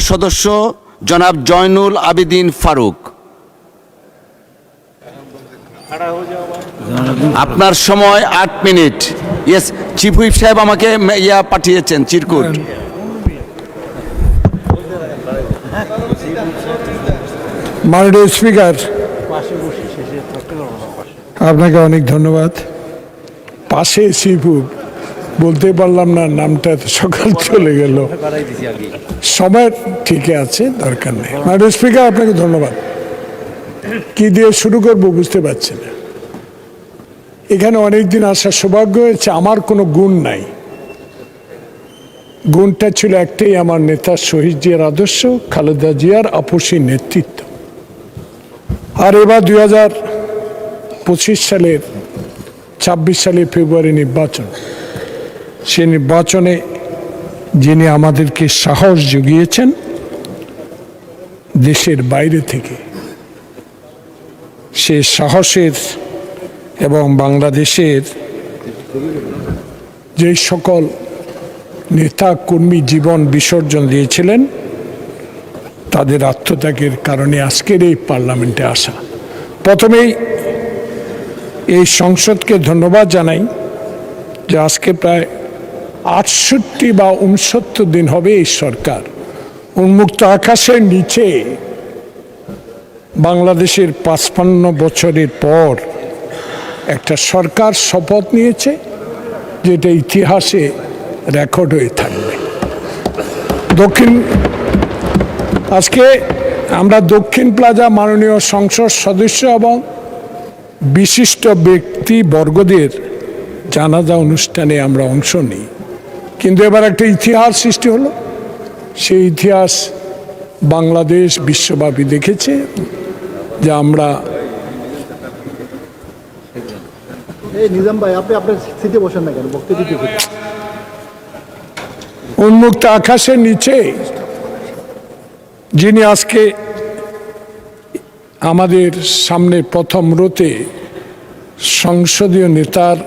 সদস্য জনাব জয়নুল আবেদিন ফারুক, আপনার সময় 8 মিনিট। ইয়েস, চিফ হুইপ সাহেব আমাকে পাঠিয়েছেন চিরকুট। মাননীয় স্পিকার, আপনাকে অনেক ধন্যবাদ। পাশে চিফ হুইপ বলতে পারলাম না, নামটা সকাল চলে গেল, সময় ঠিক আছে, দরকার নেই। মাননীয় স্পিকার, আপনাকে ধন্যবাদ। কি দিয়ে শুরু করবো বুঝতে পারছি না। এখানে অনেকদিন আসার সৌভাগ্য হয়েছে। আমার কোনো গুণ নাই, গুণটা ছিল একটাই, আমার নেতা শহীদ জিয়ার আদর্শ, খালেদা জিয়ার আপসী নেতৃত্ব। আর এবার 2025 সালের 26 সালের ফেব্রুয়ারি নির্বাচন, সে নির্বাচনে যিনি আমাদেরকে সাহস জুগিয়েছেন দেশের বাইরে থেকে, সে সাহসের এবং বাংলাদেশের যে সকল নেতা কর্মী জীবন বিসর্জন দিয়েছিলেন তাদের আত্মত্যাগের কারণে আজকের এই পার্লামেন্টে আসা। প্রথমেই এই সংসদকে ধন্যবাদ জানাই যে আজকে প্রায় 68 বা 69 দিন হবে এই সরকার উন্মুক্ত আকাশের নিচে বাংলাদেশের 55 বছরের পর একটা সরকার শপথ নিয়েছে, যেটা ইতিহাসে রেকর্ড হয়ে থাকবে। আজকে আমরা দক্ষিণ প্লাজা মাননীয় সংসদ সদস্য এবং বিশিষ্ট ব্যক্তিবর্গদের জানাজা অনুষ্ঠানে আমরা অংশ নিই, কিন্তু এবার একটা ইতিহাস সৃষ্টি হলো। সেই ইতিহাস বাংলাদেশ বিশ্বব্যাপী দেখেছে যে আমরা উন্মুক্ত আকাশের নিচে যিনি আজকে আমাদের সামনে প্রথম রোতে সংসদীয় নেতার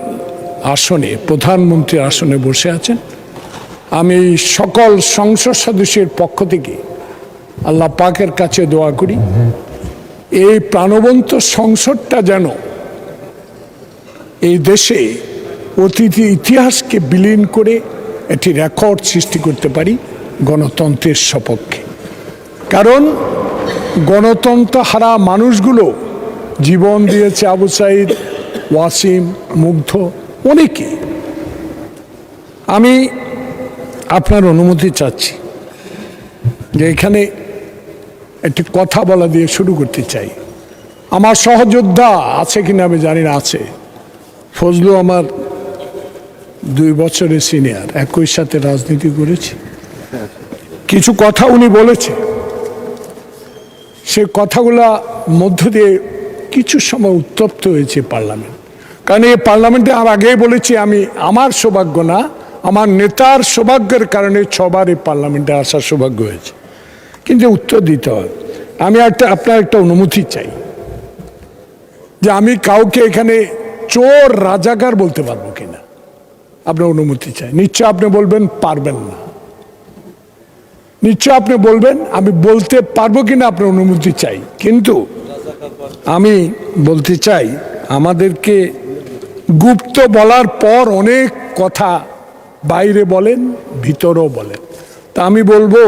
আসনে, প্রধানমন্ত্রীর আসনে বসে আছেন, আমি সকল সংসদ সদস্যের পক্ষ থেকে আল্লাহ পাকের কাছে দোয়া করি এই প্রাণবন্ত সংসদটা যেন এই দেশে অতীত ইতিহাসকে বিলীন করে একটি রেকর্ড সৃষ্টি করতে পারি গণতন্ত্রের সপক্ষে। কারণ গণতন্ত্র হারা মানুষগুলো জীবন দিয়েছে, আবু সাইদ, ওয়াসিম, মুগ্ধ, অনেকে। আমি আপনার অনুমতি চাচ্ছি যে এখানে একটি কথা বলা দিয়ে শুরু করতে চাই। আমার সহযোদ্ধা আছে কিনা আমি জানি না, আছে। ফজলু আমার 2 বছরের সিনিয়র, একই সাথে রাজনীতি করেছি। কিছু কথা উনি বলেছে, সে কথাগুলা মধ্য দিয়ে কিছু সময় উত্তপ্ত হয়েছে পার্লামেন্ট। কারণ এই পার্লামেন্টে আমি আগেই বলেছি, আমি আমার সৌভাগ্য না, আমার নেতার সৌভাগ্যের কারণে 6 বার এই পার্লামেন্টে আসার সৌভাগ্য হয়েছে। কিন্তু উত্তর দিতে হয়। আমি আপনার একটা অনুমতি চাই যে আমি কাউকে এখানে চোর রাজাকার বলতে পারবো কিনা, আপনার অনুমতি চাই। নিশ্চয় আপনি বলবেন পারবেন না, নিশ্চয় আপনি বলবেন আমি বলতে পারবো কিনা, আপনার অনুমতি চাই। কিন্তু আমি বলতে চাই, আমাদেরকে গুপ্ত বলার পর অনেক কথা বাইরে বলেন, ভিতরেও বলেন। তা আমি বলবো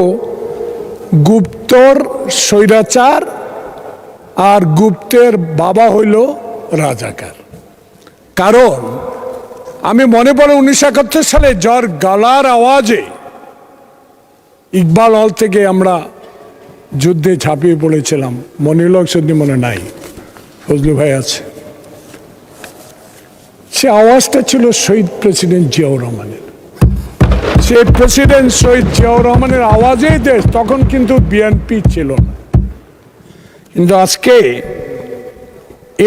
গুপ্তর স্বৈরাচার আর গুপ্তের বাবা হইল রাজাকার। কারণ আমি মনে পড়ে 1971 সালে যার গলার আওয়াজে ইকবাল হল থেকে আমরা যুদ্ধে ঝাঁপিয়ে পড়েছিলাম, মনিলক সত্যি মনে নাই, ফজলু ভাই আছে, সে আওয়াজটা ছিল শহীদ প্রেসিডেন্ট জিয়াউর রহমানের। সেই প্রেসিডেন্ট শহীদ জিয়াউর রহমানের আওয়াজেই দেশ, তখন কিন্তু বিএনপি ছিল না। কিন্তু আজকে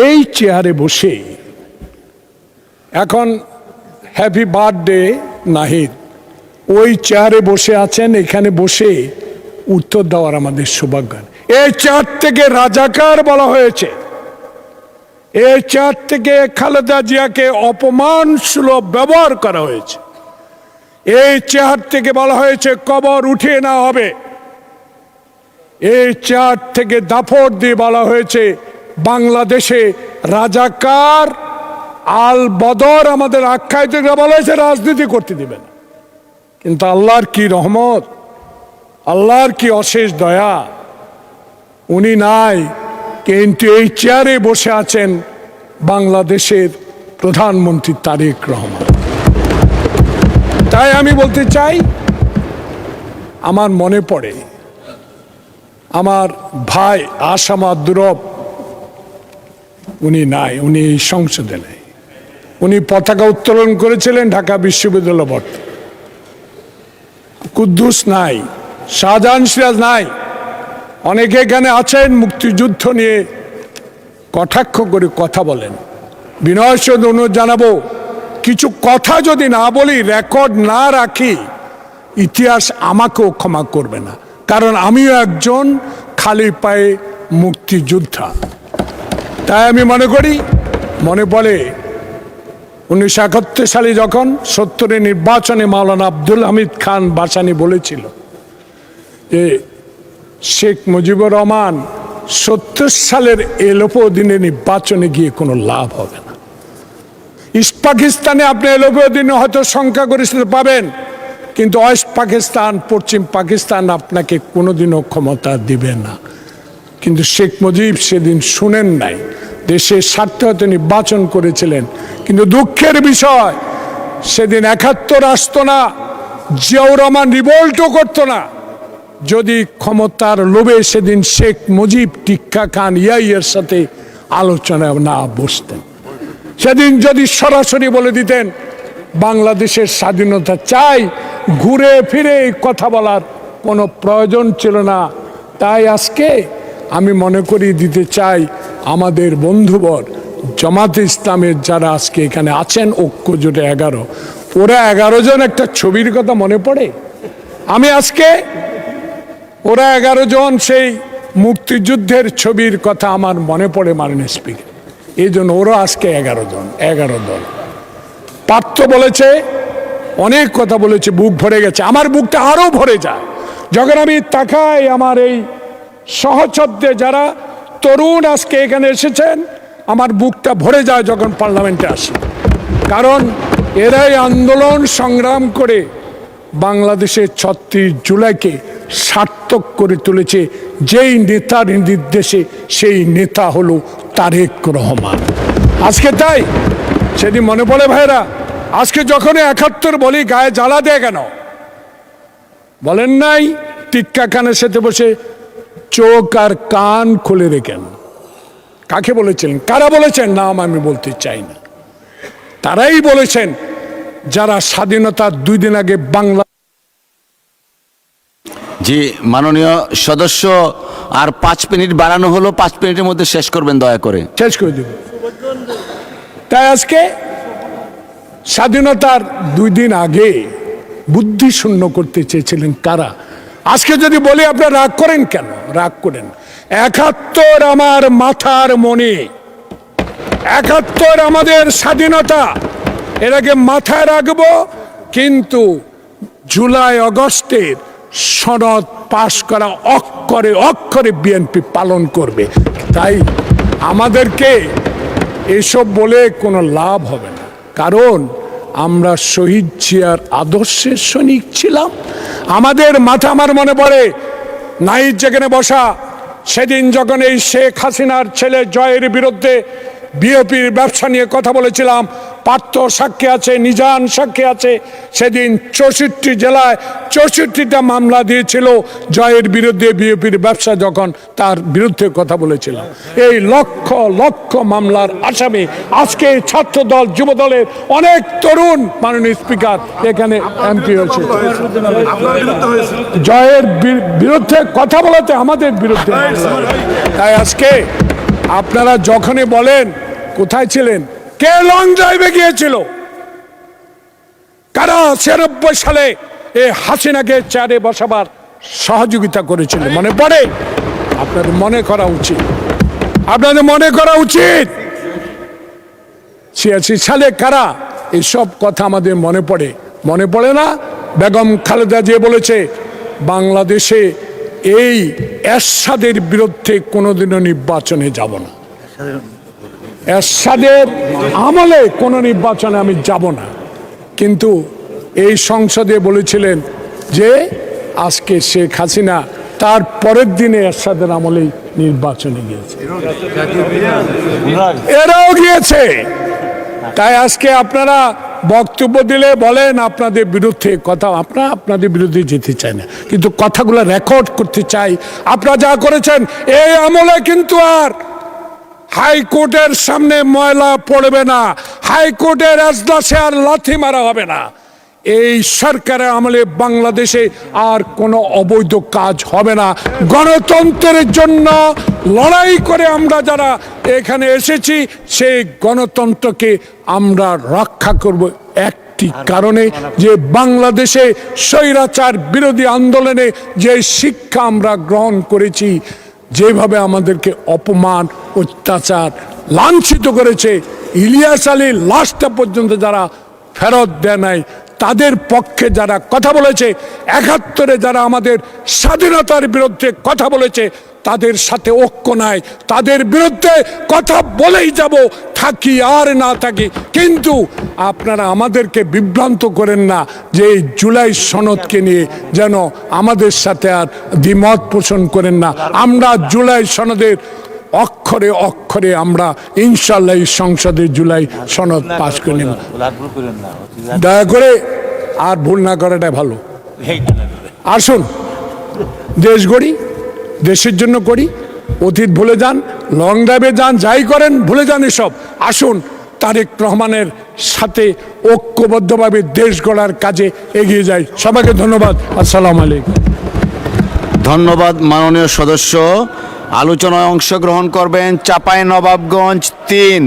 এই চেয়ারে বসে, এখন হ্যাপি বার্থডে নাহিদ, ওই চেয়ারে বসে আছেন, এখানে বসে উত্তর দেওয়ার আমাদের সৌভাগ্য। এই চেয়ার থেকে রাজাকার বলা হয়েছে, এই চেয়ার থেকে খালেদা জিয়াকে অপমানসুলভ ব্যবহার করা হয়েছে, এই চেয়ার থেকে বলা হয়েছে কবর উঠিয়ে নেওয়া হবে, এই চেয়ার থেকে দাপট দিয়ে বলা হয়েছে বাংলাদেশে রাজাকার আল বদর আমাদের আখ্যায়িতরা বলা হয়েছে রাজনীতি করতে দিবে না। কিন্তু আল্লাহর কি রহমত, আল্লাহর কি অশেষ দয়া, উনি নাই, কিন্তু এই চেয়ারে বসে আছেন বাংলাদেশের প্রধানমন্ত্রী তারেক রহমান। তাই আমি বলতে চাই, আমার মনে পড়ে আমার ভাই আসামা দুরব, উনি নাই, উনি এই সংসদে নেই। উনি পতাকা উত্তোলন করেছিলেন ঢাকা বিশ্ববিদ্যালয় বর্তমান। কুদ্দুস নাই, শাহজাহান সিরাজ নাই, অনেকে এখানে আছেন মুক্তিযুদ্ধ নিয়ে কটাক্ষ করে কথা বলেন। বিনয়ের সঙ্গে অনুরোধ জানাবো, কিছু কথা যদি না বলি, রেকর্ড না রাখি, ইতিহাস আমাকেও ক্ষমা করবে না, কারণ আমিও একজন খালি পায়ে মুক্তিযোদ্ধা। তাই আমি মনে করি, মনে পড়ে 1971 সালে যখন 70 নির্বাচনে মাওলানা আব্দুল হামিদ খান বাসানি বলেছিল যে শেখ মুজিবুর রহমান 70 সালের এলোপো দিনে নির্বাচনে গিয়ে কোনো লাভ হবে না। ইস্ট পাকিস্তানে আপনি এলোপো দিনে হয়তো সংখ্যাগরিষ্ঠতা পাবেন, কিন্তু ওয়েস্ট পাকিস্তান, পশ্চিম পাকিস্তান আপনাকে কোনোদিনও ক্ষমতা দিবে না। কিন্তু শেখ মুজিব সেদিন শুনেন নাই, দেশের স্বার্থে হয়তো নির্বাচন করেছিলেন, কিন্তু দুঃখের বিষয় সেদিন 71 আসতো না, জিয়াউর রহমান রিভোল্টও করতো না, যদি ক্ষমতার লোভে সেদিন শেখ মুজিব টিক্কা খান ইয়াইয়ের সাথে আলোচনায় না বসতেন। সেদিন যদি সরাসরি বলে দিতেন বাংলাদেশের স্বাধীনতা চাই, ঘুরে ফিরে কথা বলার কোনো প্রয়োজন ছিল না। তাই আজকে আমি মনে করি দিতে চাই আমাদের বন্ধুবর জামাতে ইসলামের যারা আজকে এখানে আছেন, ঐক্য জোটে 11, ওরা 11 জন একটা ছবির কথা মনে পড়ে। আমি আজকে ওরা 11 জন সেই মুক্তিযুদ্ধের ছবির কথা আমার মনে পড়ে মাননীয় স্পিকার। এই জন্য ওরা আজকে 11 জন, 11 দল। পার্থ বলেছে, অনেক কথা বলেছে, বুক ভরে গেছে, আমার বুকটা আরো ভরে যায় যখন আমি তাকাই আমার এই সহচরদের যারা তরুণ আজকে এখানে এসেছেন। আমার বুকটা ভরে যায় যখন পার্লামেন্টে আসি, কারণ এরাই আন্দোলন সংগ্রাম করে বাংলাদেশের 36 জুলাইকে সার্থক করে তুলেছে। যেই নেতার নির্দেশে সেই নেতা হলো তারেক রহমান। আজকে তাই সেদিন মনে পড়ে ভাইরা, আজকে যখন 71 বলি গায়ে জ্বালা দেয় কেন বলেন নাই? টিক্কা খানের সাথে বসে চোখ আর কান খুলে রেখেন। কাকে বলেছিলেন? কারা বলেছেন? নাম আমি বলতে চাই না। তারাই বলেছেন যারা স্বাধীনতার 2 দিন আগে বাংলা। জি মাননীয় সদস্য, আর 5 মিনিট বাড়ানো হলো, 5 মিনিটের মধ্যে শেষ করবেন দয়া করে। শেষ করে দেব। তাই আজকে স্বাধীনতার 2 দিন আগে বুদ্ধি শূন্য করতে চেয়েছিলেন কারা? আজকে যদি বলি আপনারা রাগ করেন কেন? রাগ করেন। 71 আমার মাথার মনে, 71 আমাদের স্বাধীনতা, এর আগে মাথায় রাখবো, কিন্তু জুলাই আগস্টের সনদ পাশ করা অক্ষরে অক্ষরে বিএনপি পালন করবে। তাই আমাদেরকে এসব বলে কোনো লাভ হবে না, কারণ আমরা শহীদ জিয়ার আদর্শের সৈনিক ছিলাম। আমাদের মাথা, আমার মনে পড়ে নাইট যেখানে বসা, সেদিন যখন এই শেখ হাসিনার ছেলে জয়ের বিরুদ্ধে বিএনপির ব্যবসা নিয়ে কথা বলেছিলাম, পার্থ সাক্ষী আছে, নিজান সাক্ষী আছে। সেদিন 64 জেলায় 64টা মামলা দিয়েছিল জয়ের বিরুদ্ধে, বিএনপির ব্যবসা যখন তার বিরুদ্ধে কথা বলেছিলাম। এই লক্ষ লক্ষ মামলার আসামি আজকে ছাত্র দল, যুব দলের অনেক তরুণ মাননীয় স্পিকার এখানে এমপি হয়েছে। জয়ের বিরুদ্ধে কথা বলাতে আমাদের বিরুদ্ধে। তাই আজকে আপনারা যখনই বলেন কোথায় ছিলেন, কে লং ড্রাইভে গিয়েছিল, কারা 96 সালে এই হাসিনাকে চেয়ারে বসাবার সহযোগিতা করেছিল, মনে পড়ে? আপনাদের মনে করা উচিত, আপনাদের মনে করা উচিত 86 সালে কারা, এইসব কথা আমাদের মনে পড়ে। মনে পড়ে না বেগম খালেদা জিয়া বলেছে বাংলাদেশে এই এরশাদের বিরুদ্ধে কোনোদিনও নির্বাচনে যাব না, এরশাদের আমলে কোনো নির্বাচনে আমি যাব না। কিন্তু এই সংসদে বলেছিলেন যে আজকে শেখ হাসিনা তার পরের দিনে এরশাদের আমলেই নির্বাচনে গিয়েছে, এরাও গিয়েছে। তাই আজকে আপনারা বক্তব্য দিলে বলেন আপনাদের বিরুদ্ধে কথা, আপনাদের বিরুদ্ধে যেতে চাই না, কিন্তু কথাগুলো রেকর্ড করতে চাই। আপনারা যা করেছেন এই আমলে কিন্তু আর হাইকোর্টের সামনে ময়লা পড়বে না, হাইকোর্টের এজলাসে আর লাথি মারা হবে না। এই সরকারের আমলে বাংলাদেশে আর কোনো অবৈধ কাজ হবে না। গণতন্ত্রের জন্য লড়াই করে আমরা যারা এখানে এসেছি সেই গণতন্ত্রকে আমরা রক্ষা করব একটি কারণে, যে বাংলাদেশে স্বৈরাচার বিরোধী আন্দোলনে যে শিক্ষা আমরা গ্রহণ করেছি, যেভাবে আমাদেরকে অপমান অত্যাচার লাঞ্ছিত করেছে, ইলিয়াস আলীর লাশটা পর্যন্ত যারা ফেরত দেয় নাই, তাদের পক্ষে যারা কথা বলেছে, ৭১ যারা আমাদের স্বাধীনতার বিরুদ্ধে কথা বলেছে, তাদের সাথে ঐক্য নাই, তাদের বিরুদ্ধে কথা বলেই যাব, থাকি আর না থাকি। কিন্তু আপনারা আমাদেরকে বিভ্রান্ত করেন না যে এই জুলাই সনদকে নিয়ে যেন আমাদের সাথে আর দ্বিমত পোষণ করেন না। আমরা জুলাই সনদের অক্ষরে অক্ষরে আমরা ইনশাল্লাহ এই সংসদে জুলাই সনদ পাশ করে নেব। দয়া করে আর ভুল না করাটাই ভালো। আসুন দেশ গড়ি, দেশের জন্য করি। অতীত ভুলে যান, লং ড্রাইভে যান, যাই করেন ভুলে যান এসব। আসুন তারেক রহমানের সাথে ঐক্যবদ্ধভাবে দেশ গড়ার কাজে এগিয়ে যাই। সবাইকে ধন্যবাদ। আসসালামু আলাইকুম। ধন্যবাদ মাননীয় সদস্য। আলোচনায় অংশগ্রহণ করবেন চাঁপাইনবাবগঞ্জ ৩